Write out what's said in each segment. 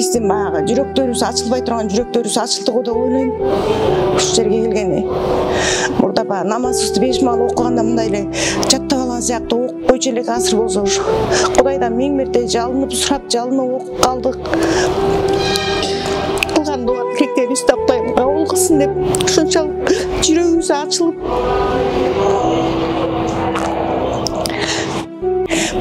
биздин баягы жүрөктөрүбүз ачылбай турган жүрөктөрүбүз ачылды го деп ойлойм. Ушул жерге келгени. Мурда баягы намазыбызды 5 маал окуганда мындай эле жаттап алган сыяктуу окуп койчу элек азыр болсо Кудайдан 1000 мерте жалынып сурап, жалынып окуп калдык. Кылган дуа тилектерибизди Кудайым кабыл кылсын деп ушунчалык жүрөгүбүз ачылып.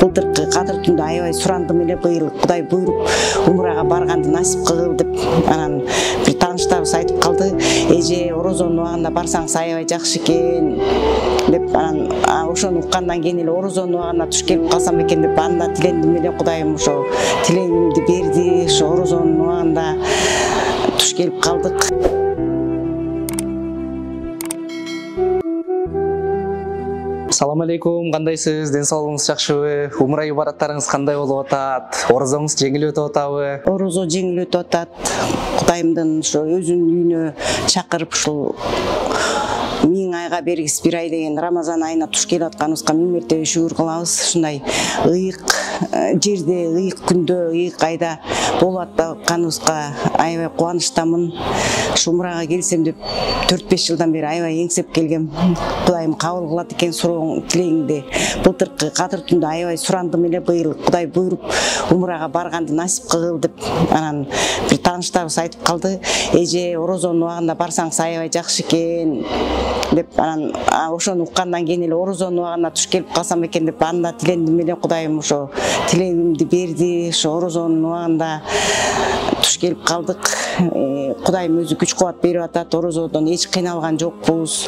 Былтыркы кадыр түндө аябай сурандым эле, быйыл Кудай буйруп умрага барганды насип кыл деп. Анан бир тааныштарыбыз айтып калды, эже орозонун убагында барсаңыз аябай жакшы экен деп. Анан ошону уккандан кийин эле орозонун убагына туш келип калсам экен деп анда тилендим эле. Кудайым ошо тилегимди берди. Ошо орозонун убагында туш келип калдык. Салам алейкум, кандайсыз? Ден соолугуңуз жакшыбы? Умра ибадаттарыңыз кандай болуп атат? Орозоңуз жеңил өтүп атабы? Орозо жеңил өтүп атат. Кудайымдын ошо өзүнүн үйүнө чакырып ушул 1000 айга бергиз бир ай деген Рамазан айына туш келип атканыбызга 1000 мертебе шүгүр кылабыз. Ушундай ыйык жерде, ыйык күндө, ыйык айда болуп атканыбызга аябай кубанычтамын. Ушу умрага келсем деп 4-5 жылдан бери аябай эңсеп келгем. Кудайым кабыл кылат экен сурооң тилегиңди. Былтыркы кадыр түндө аябай сурандым эле, быйыл Кудай буйруп умрага барганды насип кыл деп. Анан бир тааныштарыбыз айтып калды, эже орозонун убагында барсаңыз аябай жакшы экен деп. Анан ошону уккандан кийин эле орозонун убагына туш келип калсам экен деп анда тилендим эле. Кудайым ошо тилегимди берди. Ошо орозонун убагында туш келип калдык. Кудайым өзү күч кубат берип атат. Орозодон эч кыйналган жокпуз.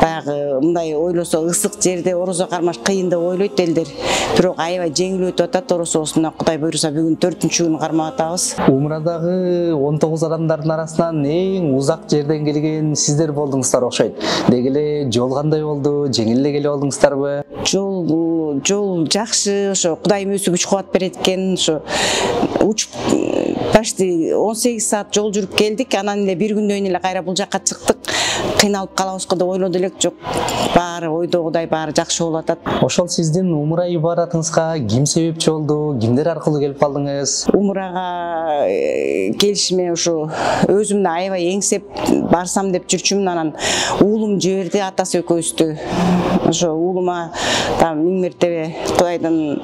Баягы мындай ойлосо ысык жерде орозо кармаш кыйын деп ойлойт элдер. Бирок аябай жеңил өтүп атат. Орозобузда Кудай буйруса бүгүн 4-күн кармап атабыз. Умрадагы 19 адамдардын арасынан эң узак жерден келген сиздер болдуңуздар окшойт. Деги эле жол кандай болду? Жеңил эле келип алдыңыздарбы? Жол жакшы. Ошо Кудайым өзү күч кубат берет экен. Ошо учуп почти 18 саат жол жүрүп келдик. Анан эле бир күндөн эле кайра бул жакка чыктык. Кыйналып калабыз го деп ойлоду элек, жок. Баары ойдогудай баары жакшы болуп атат. Ошол сиздин умра ибаратыңызга ким себепчи болду? Кимдер аркылуу келип калдыңыз? Умрага келишиме ушу өзүмдү аябай эңсеп барсам деп жүрчүмүн. Анан уулум жиберди, атасы экөөбүздү. Ошо уулума да 1000 мертебе Кудайдын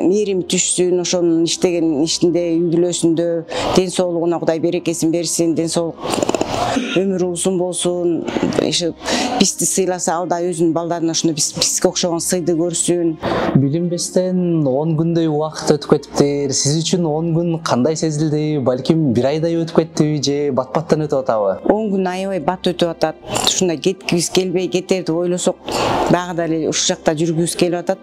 мээрими түшсүн, ошонун иштеген ишинде, үй бүлөсүндө ден соолугуна Кудай берекесин берсин, ден соолук өмүрү узун болсун. Бизди сыйласа, ал да өзүнүн балдарына ошондой бизге окшогон сыйды көрсүн. Билинбестен 10 күндөй убакыт өтүп кетиптир. Сиз үчүн 10 күн кандай сезилди? Балким бир айдай өтүп кеттиби же бат-баттан өтүп атабы? 10 күн аябай бат өтүп атат. Ушундай кеткибиз келбей кетер деп ойлосок, дагы деле ушул жакта жүргүбүз келип атат.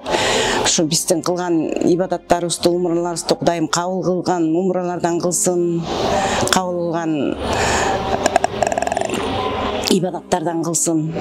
Ушу биздин кылган ибадаттарыбызды, умраларыбызды Кудайым кабыл кылган умралардан кылсын, кабыл кылган ибадаттардан кылсын,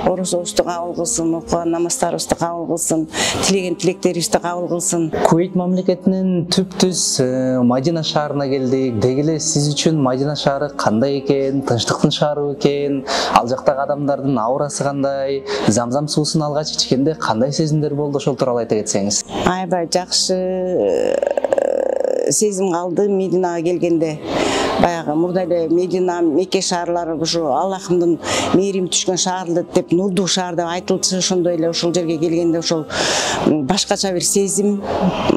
орозобузду кабыл кылсын, окуган намаздарыбызды кабыл кылсын, тилеген тилектерибизди кабыл кылсын. Кувейт мамлекетинин түп-түз Мадина шаарына келдик. Деги эле сиз үчүн Мадина шаары кандай экен? Тынчтыктын шаары экен? Ал жактагы адамдардын аурасы кандай? Замзам суусун алгач ичкенде кандай сезимдер болду? Ошол тууралуу айта кетсеңиз. Аябай жакшы сезим калды Мединага келгенде. Баягы мурда эле Медина, Мекке шаарлары ушу Аллахымдын мээрими түшкөн шаар деп, нурдуу шаар деп айтылчу. Ошондой эле ошол жерге келгенде ошол башкача бир сезим.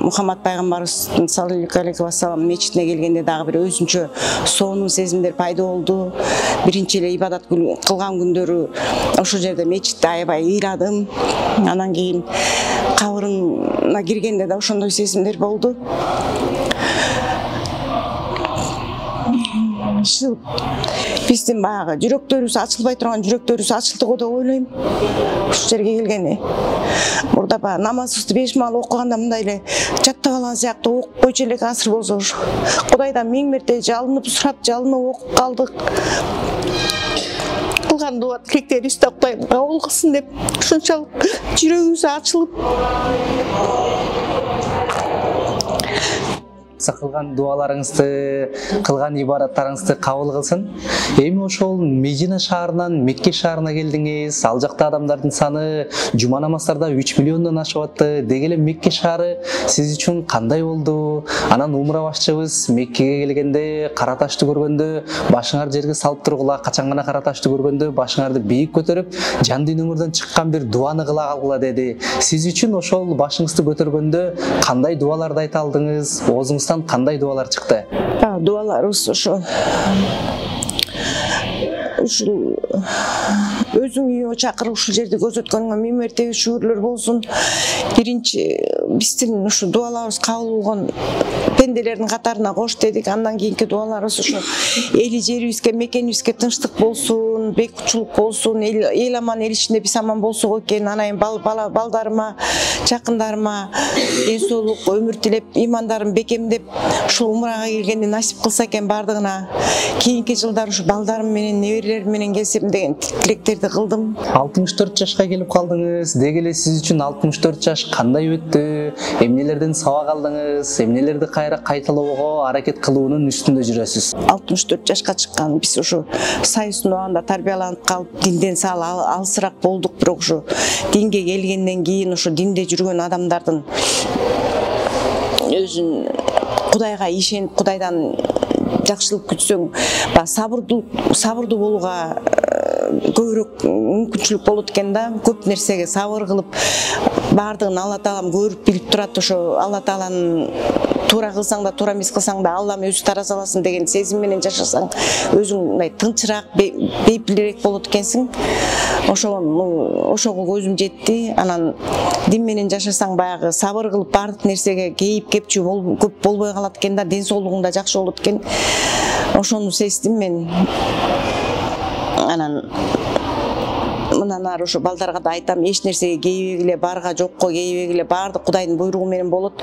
Мухаммад пайгамбарыбыздын саллаллаху алейхи ва саллям мечитине келгенде дагы бир өзүнчө сонун сезимдер пайда болду. Биринчи эле ибадат кылган күндөрү ошол жерде мечитте аябай ыйладым. Анан кийин кабырына киргенде да ошондой сезимдер болду. Биздин баягы жүрөктөрүбүз ачылбай турган жүрөктөрүбүз ачылды го деп ойлойм. Ушул жерге келгени. Мурда баягы намазыбызды 5 маал окуганда мындай эле жаттап алган сыяктуу окуп койчу элек азыр болсо Кудайдан 1000 мерте жалынып сурап, жалынып окуп калдык. Кылган дуа тилектерибизди Кудайым кабыл кылсын деп ушунчалык жүрөгүбүз ачылып. буюрса кылган дуаларыңызды, кылган ибадаттарыңызды кабыл кылсын. Эми ошол Медина шаарынан Мекке шаарына келдиңиз. Ал жакта адамдардын саны жума намаздарда 3 миллиондон ашып атты. Деги эле Мекке шаары сиз үчүн кандай болду? Анан умра башчыбыз Меккеге келгенде кара ташты көргөндө башыңар жерге салып тургула, качан гана кара ташты көргөндө башыңарды бийик көтөрүп, жан дүйнөңөрдөн чыккан бир дуаны кыла калгыла деди. Сиз үчүн ошол башыңызды көтөргөндө кандай дуаларды айта алдыңыз? Оозуңуздан кандай дуалар чыкты? Дуаларыбыз ошо ушул өзүң үйүңө чакырып ушул жерди көзөткөнүңө миң мертебе шүгүрлөр болсун. Биринчи биздин ушу дуаларыбыз кабыл болгон пенделердин катарына кош дедик. Андан кийинки дуаларыбыз ушу эли жерибизге, мекенибизге тынчтык болсун, бейкучулук болсун, эл аман, эл ичинде биз аман болсок экен. Анан балдарыма, жакындарыма ден соолук, өмүр тилеп, имандарын бекемдеп, ушул умрага келгенди насип кылса экен бардыгына. Кийинки жылдар ушу балдарым менен, неберелерим менен келсем деген тилектерди кылдым. 64 жашка келип калдыңыз. Деги эле сиз үчүн 64 жаш кандай өттү? Эмнелерден сабак алдыңыз? Эмнелерди кайра кайталоого аракет кылуунун үстүндө жүрөсүз? 64 жашка чыккан биз ушу Союздун убагында тарбияланып калып, динден сал алысыраак болдук, бирок ушу динге келгенден кийин ушу динде жүргөн адамдардын өзүн Кудайга ишенип, Кудайдан жакшылык күтсөң, сабырдуу болууга көбүрөөк мүмкүнчүлүк болот экен да. Көп нерсеге сабыр кылып, бардыгын Алла Таалам көрүп билип турат. Ошо Алла Тааланын туура кылсаң да, туура эмес кылсаң да Аллам өзү тараза аласың деген сезим менен жашасаң, өзүң мындай тынчыраак, бейпилирээк болот экенсиң. Ошого көзүм жетти. Анан дин менен жашасаң, баягы сабыр кылып, бардык нерсеге кейип кепчүү көп болбой калат экен да, ден соолугуң да жакшы болот экен. Ошону сездим мен. Анан мындан ары ошо балдарга да айтам, эч нерсеге кейбегиле, барга жокко кейбегиле, баардык Кудайдын буйругу менен болот.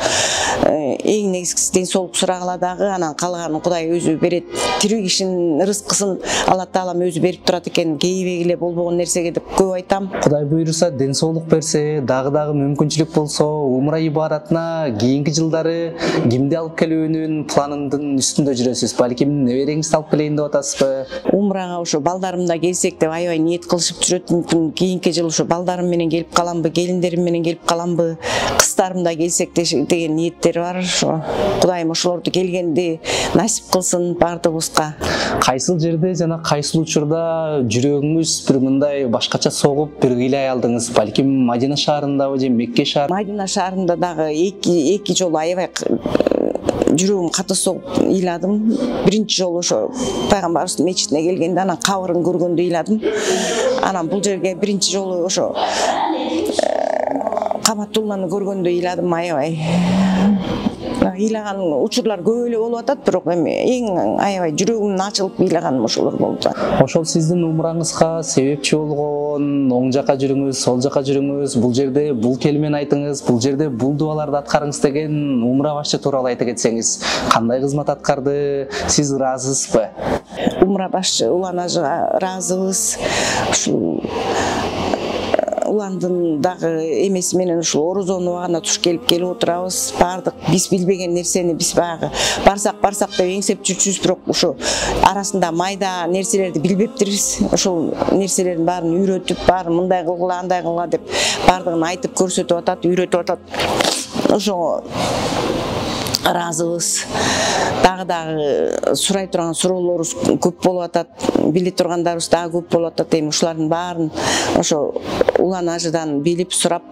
Эң негизгиси ден соолук сурагыла дагы, анан калганын Кудай өзү берет. Тирүү кишинин рызкысын Алла Таалам өзү берип турат экен, кейбегиле болбогон нерсеге деп көп айтам. Кудай буйруса, ден соолук берсе, дагы мүмкүнчүлүк болсо, умра ибадатына кийинки жылдары кимди алып келүүнүн планындын үстүндө жүрөсүз? Балким небереңизди алып келейин деп атасызбы? Умрага ошо балдарым да келсек деп аябай ниет кылышып жүрөт. Мүмкүн кийинки жыл ошо балдарым менен келип каламбы, келиндерим менен келип каламбы, кыздарым да келсек деген ниеттер бар. Ошо Кудайым ошолорду келгенди насип кылсын бардыгыбызга. Кайсыл жерде жана кайсыл учурда жүрөгүңүз бир мындай башкача согуп, бир кыйлай алдыңыз? Балким Мадина шаарындабы же Мекке шаарында? Мадина шаарында дагы эки жолу аябай жүрөгүм каты согуп ыйладым. Биринчи жолу ошо пайгамбарыбыздын мечитине келгенде, анан кабырын көргөндө ыйладым. Анан бул жерге биринчи жолу ошо Каматулланы көргөндө ыйладым аябай. Ыйлаган учурлар көп эле болуп атат, бирок эми эң аябай жүрөгүмдүн ачылып ыйлаганым ошолор болду. Ошол сиздин умраңызга себепчи болгон, оң жака жүрүңүз, сол жака жүрүңүз, бул жерде бул келмени айтыңыз, бул жерде бул дуаларды аткарыңыз деген умра башчы тууралуу айта кетсеңиз, кандай кызмат аткарды? Сиз ыраазысызбы? Умра башчы Улан ажыга ыраазыбыз. Ушул Уландын дагы эмеси менен ушул орозонун убагына туш келип отурабыз. Бардык биз билбеген нерсени биз баягы барсак деп эңсеп жүрчүбүз, бирок ушу арасында майда нерселерди билбептирбиз. Ошол нерселердин баарын үйрөтүп, баарын мындай кылгыла, андай кылгыла деп бардыгын айтып көрсөтүп атат, үйрөтүп атат. Ошого ыраазыбыз. Дагы сурай турган суроолорубуз көп болуп атат, биле тургандарыбыз дагы көп болуп атат. Эми ушулардын баарын ошо Улан ажыдан билип сурап,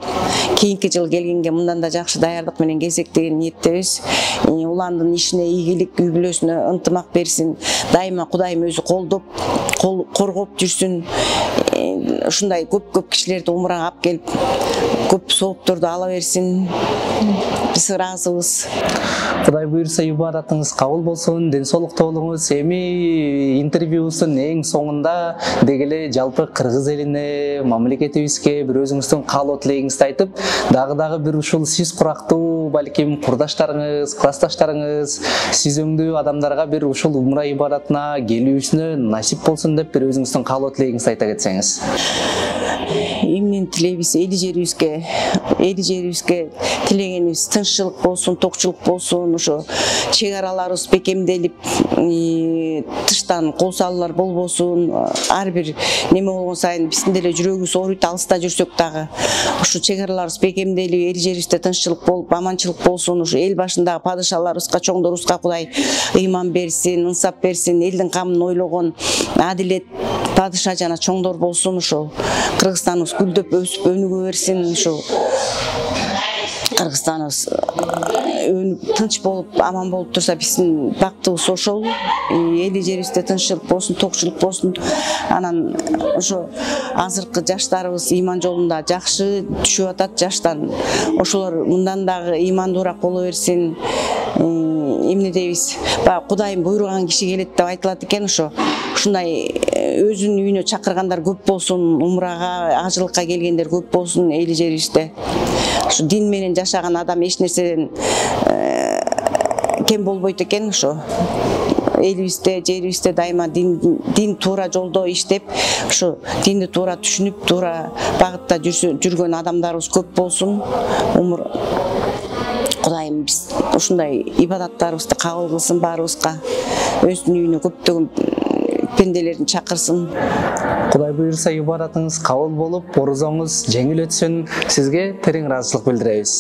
кийинки жыл келгенге мындан да жакшы даярдык менен келсек деген ниеттебиз. Уландын ишине ийгилик, үй бүлөсүнө ынтымак берсин. Дайыма Кудайым өзү колдоп, коргоп жүрсүн. Ушундай көп кишилерди умрага алып келип, көп соопторду ала берсин. Биз ыраазыбыз. Кудай буйруса ибадатыңыз кабыл болсун, ден соолукта болуңуз. Эми интервьюбуздун эң соңунда дегеле жалпы кыргыз элине, мамлекетибизге бир өзүңүздүн каалоо тилегиңизди айтып, дагы бир ушул сиз курактуу балким курдаштарыңыз, классташтарыңыз, сиз өңдүү адамдарга бир ушул умра ибадатына келүүсүнө насип болсун деп бир өзүңүздүн каалоо тилегиңизди айта кетсеңиз. Эмнени тилейбиз? Эли жерибизге эли жерибизге тилегенибиз тынччылык болсун, токчулук болсун, ошо чек араларыбыз бекемделип, тыштан кол салуулар болбосун. Ар бир неме болгон сайын биздин деле жүрөгүбүз ооруйт, алыста жүрсөк дагы ушу чек араларыбыз бекемделип, эли жерибизде тынччылык болуп, аманчылык болсун. Ушу эл башындагы падышаларыбызга, чоңдорубузга Кудай ыйман берсин, ынсап берсин, элдин камын ойлогон адилет падыша жана чоңдор болсун. Ошол Кыргызстаныбыз гүлдөп өсүп өнүгө берсин. Ошол Кыргызстаныбыз өнүп тынч болуп, аман болуп турса биздин бактыбыз ошол. Эли жерибизде тынччылык болсун, токчулук болсун. Анан ошо азыркы жаштарыбыз ыйман жолунда жакшы түшүп атат жаштан. Ошолор мындан дагы ыймандуураак боло берсин. Эмне дейбиз? Баягы Кудайым буйруган киши келет деп айтылат экен. Ушундай өзүнүн үйүнө чакыргандар көп болсун, умрага, ажылыкка келгендер көп болсун эли жерибизде. Ушу дин менен жашаган адам эч нерседен кем болбойт экен. Ошо элибизде, жерибизде дайыма дин туура жолдо иштеп, ушу динди туура түшүнүп, туура багытта жүргөн адамдарыбыз көп болсун. Кудайым биз ушундай ибадаттарыбызды кабыл кылсын баарыбызга. Өзүнүн үйүнө көптөгөн пенделерин чакырсын. Кудай буйрса ибадатыңыз кабыл болуп, орозоңуз жеңил өтсүн. Сизге терең ыраазычылык билдиребиз.